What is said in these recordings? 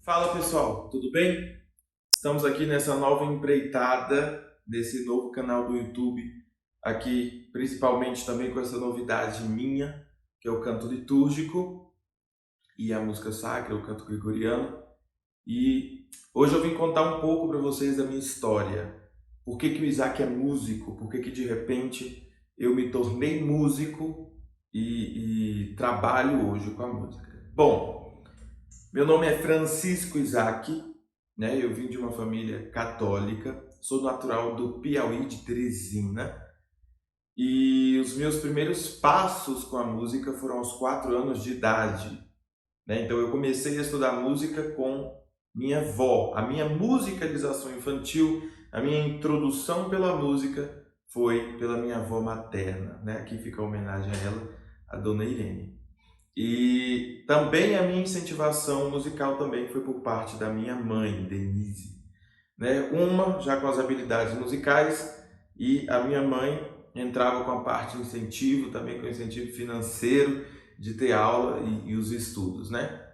Fala pessoal, tudo bem? Estamos aqui nessa nova empreitada, nesse novo canal do YouTube, aqui principalmente também com essa novidade minha, que é o canto litúrgico e a música sacra, o canto gregoriano. E hoje eu vim contar um pouco para vocês da minha história. Por que que o Isaac é músico? Por que que de repente eu me tornei músico e trabalho hoje com a música? Bom, meu nome é Francisco Isaac, né? Eu vim de uma família católica, sou natural do Piauí, de Teresina, e os meus primeiros passos com a música foram aos 4 anos de idade, né? Então eu comecei a estudar música com minha avó. A minha musicalização infantil, a minha introdução pela música foi pela minha avó materna, né? Aqui fica a homenagem a ela, a dona Irene. E também a minha incentivação musical também foi por parte da minha mãe, Denise, né? Uma já com as habilidades musicais e a minha mãe entrava com a parte de incentivo, também com o incentivo financeiro de ter aula e os estudos, né?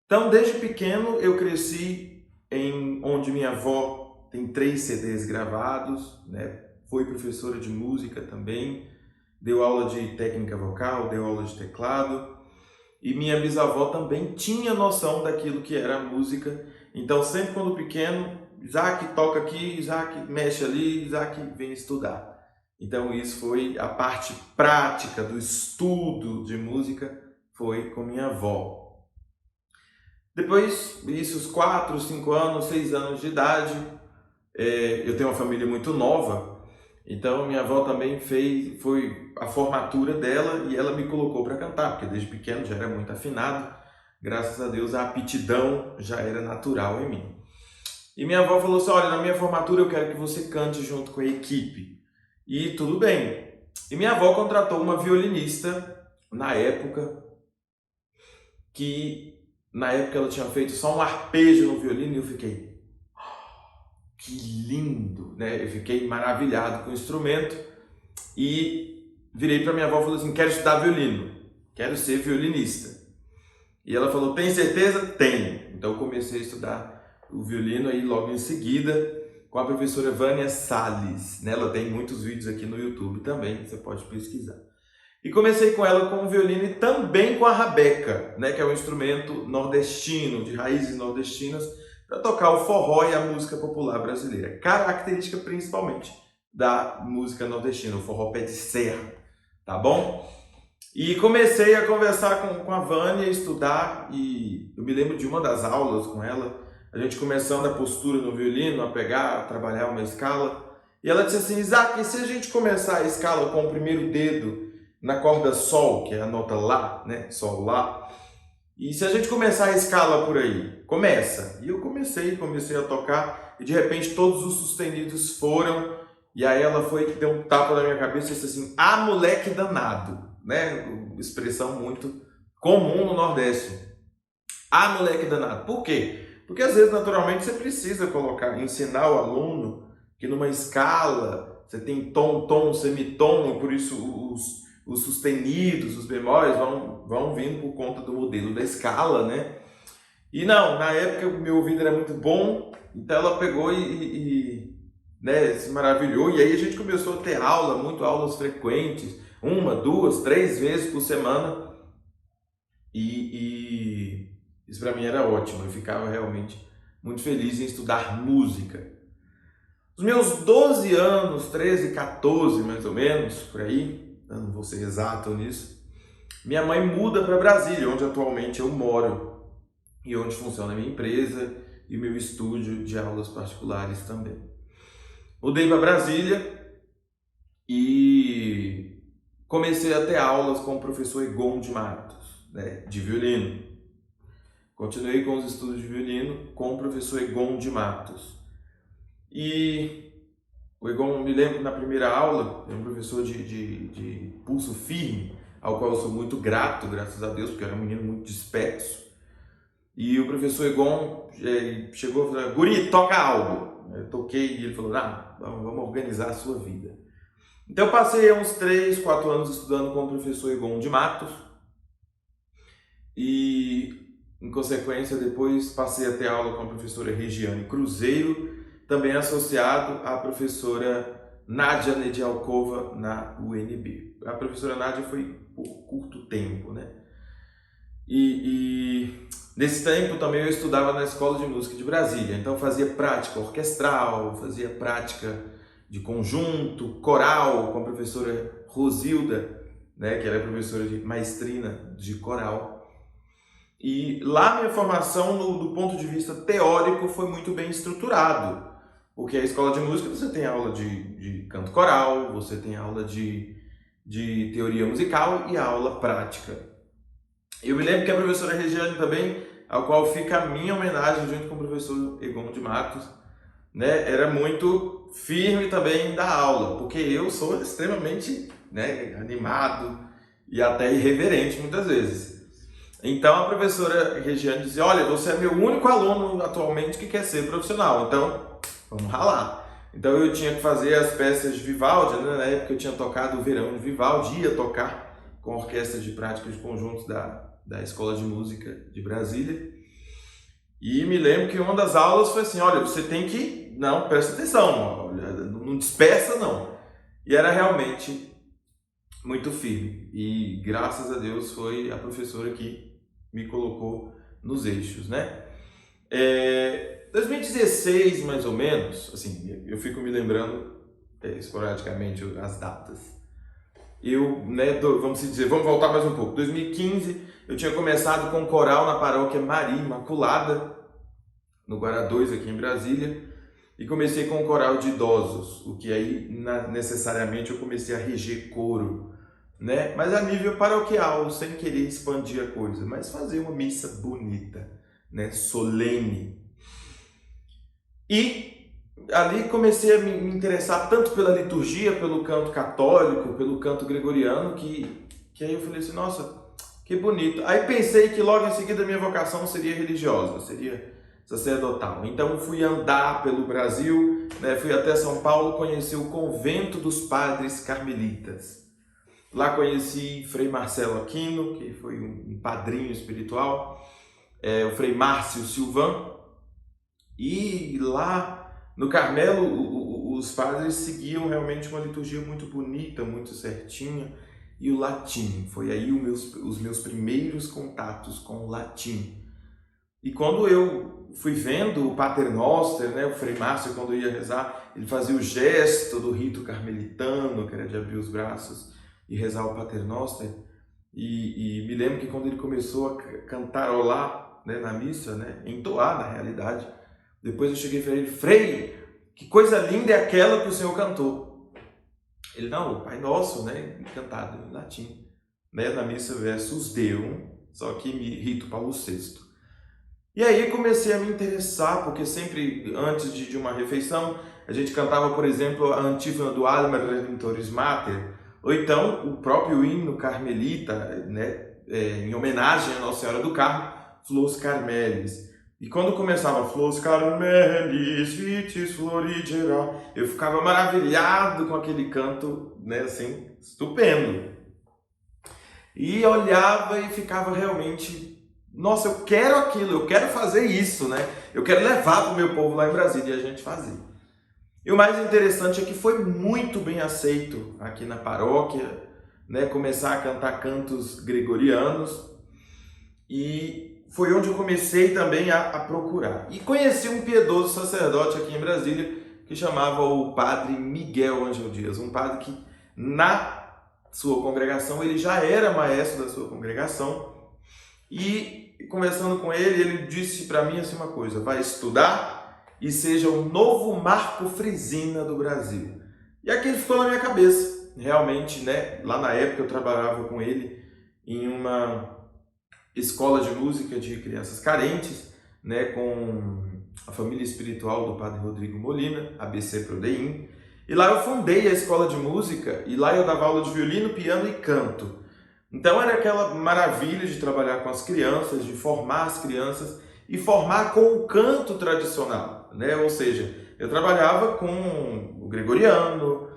Então, desde pequeno eu cresci em onde minha avó tem 3 CDs gravados, né? Foi professora de música também, deu aula de técnica vocal, deu aula de teclado. E minha bisavó também tinha noção daquilo que era a música. Então, sempre quando pequeno, Isaac toca aqui, Isaac mexe ali, Isaac vem estudar. Então, isso foi a parte prática do estudo de música, foi com minha avó. Depois, isso, os 4, 5 anos, 6 anos de idade, eu tenho uma família muito nova, então minha avó também foi a formatura dela e ela me colocou para cantar, porque desde pequeno já era muito afinado, graças a Deus a aptidão já era natural em mim. E minha avó falou assim, olha, na minha formatura eu quero que você cante junto com a equipe. E tudo bem. E minha avó contratou uma violinista na época, que na época ela tinha feito só um arpejo no violino e eu fiquei, que lindo, né? Eu fiquei maravilhado com o instrumento e virei para minha avó e falei assim, quero estudar violino, quero ser violinista. E ela falou, tem certeza? Tenho. Então eu comecei a estudar o violino aí logo em seguida com a professora Vânia Salles, né? Ela tem muitos vídeos aqui no YouTube também, você pode pesquisar. E comecei com ela com o violino e também com a rabeca, né? Que é um instrumento nordestino, de raízes nordestinas, para tocar o forró e a música popular brasileira. Característica principalmente da música nordestina, o forró pé de serra, tá bom? E comecei a conversar com a Vânia, estudar, e eu me lembro de uma das aulas com ela, a gente começando a postura no violino, a pegar, a trabalhar uma escala, e ela disse assim, Isaac, e se a gente começar a escala com o primeiro dedo na corda Sol, que é a nota Lá, né? Sol, Lá, e se a gente começar a escala por aí? Começa. E eu comecei a tocar, e de repente todos os sustenidos foram, e aí ela foi que deu um tapa na minha cabeça e disse assim, ah, moleque danado, né? Expressão muito comum no Nordeste. Ah, moleque danado. Por quê? Porque às vezes, naturalmente, você precisa ensinar o aluno que numa escala você tem tom, tom, semitom, e por isso os sustenidos, os bemóis vão vindo por conta do modelo da escala, né? E não, na época o meu ouvido era muito bom, então ela pegou né, se maravilhou, e aí a gente começou a ter aula, muito aulas frequentes, 1, 2, 3 vezes por semana, e isso para mim era ótimo, eu ficava realmente muito feliz em estudar música. Os meus 12 anos, 13, 14 mais ou menos, por aí, eu não vou ser exato nisso, minha mãe muda para Brasília, onde atualmente eu moro, e onde funciona a minha empresa e o meu estúdio de aulas particulares também. Mudei para Brasília e comecei a ter aulas com o professor Egon de Matos, né, de violino. Continuei com os estudos de violino com o professor Egon de Matos. E o Egon, me lembro na primeira aula, é um professor de pulso firme, ao qual eu sou muito grato, graças a Deus, porque eu era um menino muito disperso. E o professor Egon chegou e falou, guri, toca algo. Eu toquei e ele falou, vamos organizar a sua vida. Então eu passei uns 3, 4 anos estudando com o professor Egon de Matos. E Em consequência, depois passei a ter aula com a professora Regiane Cruzeiro, também associado à professora Nádia Nedialkova na UNB. A professora Nádia foi por curto tempo, né? E nesse tempo também eu estudava na Escola de Música de Brasília, então fazia prática orquestral, fazia prática de conjunto, coral com a professora Rosilda, né, que era professora de maestrina de coral. E lá minha formação do ponto de vista teórico foi muito bem estruturado, porque a escola de música você tem aula de canto coral, você tem aula de teoria musical e a aula prática. Eu me lembro que a professora Regiane também, ao qual fica a minha homenagem junto com o professor Egon de Matos, né, era muito firme também da aula, porque eu sou extremamente, né, animado e até irreverente muitas vezes. Então a professora Regiane dizia, olha, você é meu único aluno atualmente que quer ser profissional, então vamos ralar. Então eu tinha que fazer as peças de Vivaldi, né? Na época eu tinha tocado o Verão de Vivaldi, ia tocar com a orquestra de prática de conjuntos da Escola de Música de Brasília. E me lembro que uma das aulas foi assim, olha, você tem que, não, presta atenção, olha, não dispersa não. E era realmente muito firme. E graças a Deus foi a professora que me colocou nos eixos, né? 2016, mais ou menos, assim, eu fico me lembrando esporadicamente as datas. Eu, né, vamos voltar mais um pouco. 2015, eu tinha começado com coral na paróquia Maria Imaculada, no Guará 2, aqui em Brasília, e comecei com o coral de idosos, o que aí necessariamente eu comecei a reger coro, né? Mas a nível paroquial, sem querer expandir a coisa, mas fazer uma missa bonita, né? Solene. E ali comecei a me interessar tanto pela liturgia, pelo canto católico, pelo canto gregoriano, que aí eu falei assim, nossa, que bonito. Aí pensei que logo em seguida a minha vocação seria religiosa, seria sacerdotal. Então fui andar pelo Brasil, né, fui até São Paulo conhecer o convento dos padres carmelitas. Lá conheci Frei Marcelo Aquino, que foi um padrinho espiritual, o Frei Márcio Silvan, e lá no Carmelo os padres seguiam realmente uma liturgia muito bonita, muito certinha, e o latim, foi aí os meus primeiros contatos com o latim. E quando eu fui vendo o Pater Noster, né, o Frei Márcio, quando ia rezar, ele fazia o gesto do rito carmelitano, que era de abrir os braços e rezar o Pater Noster, e me lembro que quando ele começou a cantarolar, né, na missa, né, entoar na realidade, depois eu cheguei e falei, Frei, que coisa linda é aquela que o Senhor cantou? Ele, não, o Pai Nosso, né, cantado em latim, né, na missa versus Deum, só que rito Paulo VI. E aí comecei a me interessar, porque sempre antes de uma refeição, a gente cantava, por exemplo, a antífona do Alma Redemptoris Mater, ou então o próprio hino carmelita, né, em homenagem à Nossa Senhora do Carmo, Flos Carmelis. E quando começava Flos Carmelis, vitis florigera, eu ficava maravilhado com aquele canto, né, assim, estupendo. E olhava e ficava realmente, nossa, eu quero aquilo, eu quero fazer isso, né? Eu quero levar para o meu povo lá em Brasília e a gente fazia. E o mais interessante é que foi muito bem aceito aqui na paróquia, né? Começar a cantar cantos gregorianos, e foi onde eu comecei também a procurar. E conheci um piedoso sacerdote aqui em Brasília que chamava o padre Miguel Ângelo Dias, um padre que na sua congregação ele já era maestro da sua congregação, e conversando com ele, ele disse para mim assim uma coisa, vai estudar e seja o novo Marco Frisina do Brasil. E aquilo ficou na minha cabeça, realmente, né? Lá na época eu trabalhava com ele em uma escola de música de crianças carentes, né? Com a família espiritual do padre Rodrigo Molina, ABC Prodeim. E lá eu fundei a escola de música, e lá eu dava aula de violino, piano e canto. Então era aquela maravilha de trabalhar com as crianças, de formar as crianças e formar com o canto tradicional, né? Ou seja, eu trabalhava com o gregoriano,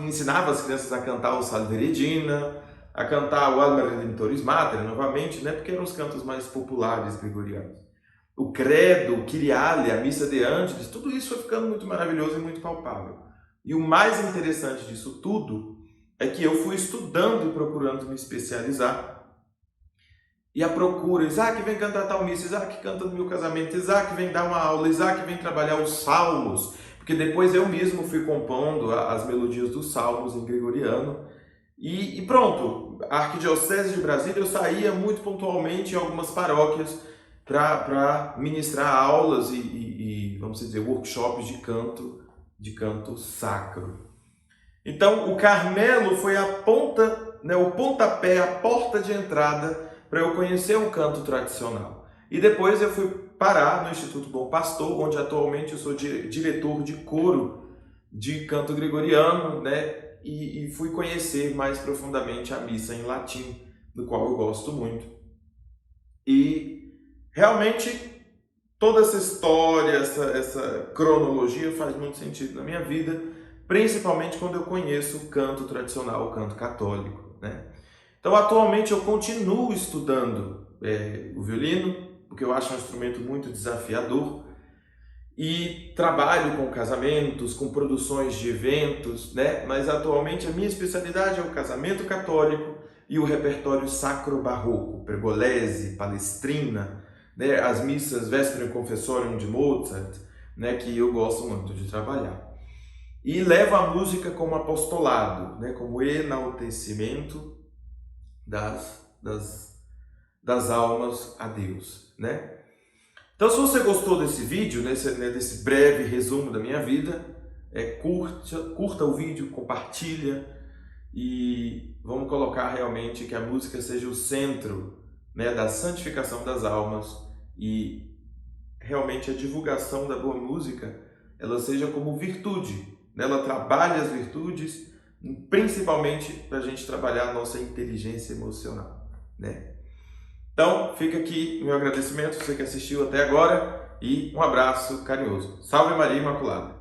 ensinava as crianças a cantar o Salve Regina, a cantar o Alma Redemptoris Mater novamente, né, porque eram os cantos mais populares gregorianos. O Credo, o Kyriale, a Missa de Ângeles, tudo isso foi ficando muito maravilhoso e muito palpável. E o mais interessante disso tudo é que eu fui estudando e procurando me especializar. E a procura, Isaac vem cantar tal missa, Isaac canta no meu casamento, Isaac vem dar uma aula, Isaac vem trabalhar os salmos, porque depois eu mesmo fui compondo as melodias dos salmos em gregoriano, e pronto, a Arquidiocese de Brasília eu saía muito pontualmente em algumas paróquias para ministrar aulas e, vamos dizer, workshops de canto sacro. Então o Carmelo foi a ponta, né, o pontapé, a porta de entrada para eu conhecer o canto tradicional. E depois eu fui parar no Instituto Bom Pastor, onde atualmente eu sou diretor de coro de canto gregoriano, né? E fui conhecer mais profundamente a missa em latim, do qual eu gosto muito. E realmente toda essa história, essa cronologia faz muito sentido na minha vida, principalmente quando eu conheço o canto tradicional, o canto católico, né? Então, atualmente, eu continuo estudando o violino, porque eu acho um instrumento muito desafiador, e trabalho com casamentos, com produções de eventos, né? Mas atualmente a minha especialidade é o casamento católico e o repertório sacro-barroco, Pergolesi, Palestrina, né? As missas Véspera e Confessorium de Mozart, né? Que eu gosto muito de trabalhar. E levo a música como apostolado, né? Como enaltecimento das almas a Deus, né? Então, se você gostou desse vídeo, desse breve resumo da minha vida, curta o vídeo, compartilha e vamos colocar realmente que a música seja o centro, né, da santificação das almas e realmente a divulgação da boa música, ela seja como virtude, né? Ela trabalhe as virtudes, principalmente para a gente trabalhar a nossa inteligência emocional, né? Então, fica aqui o meu agradecimento, você que assistiu até agora, e um abraço carinhoso. Salve Maria Imaculada!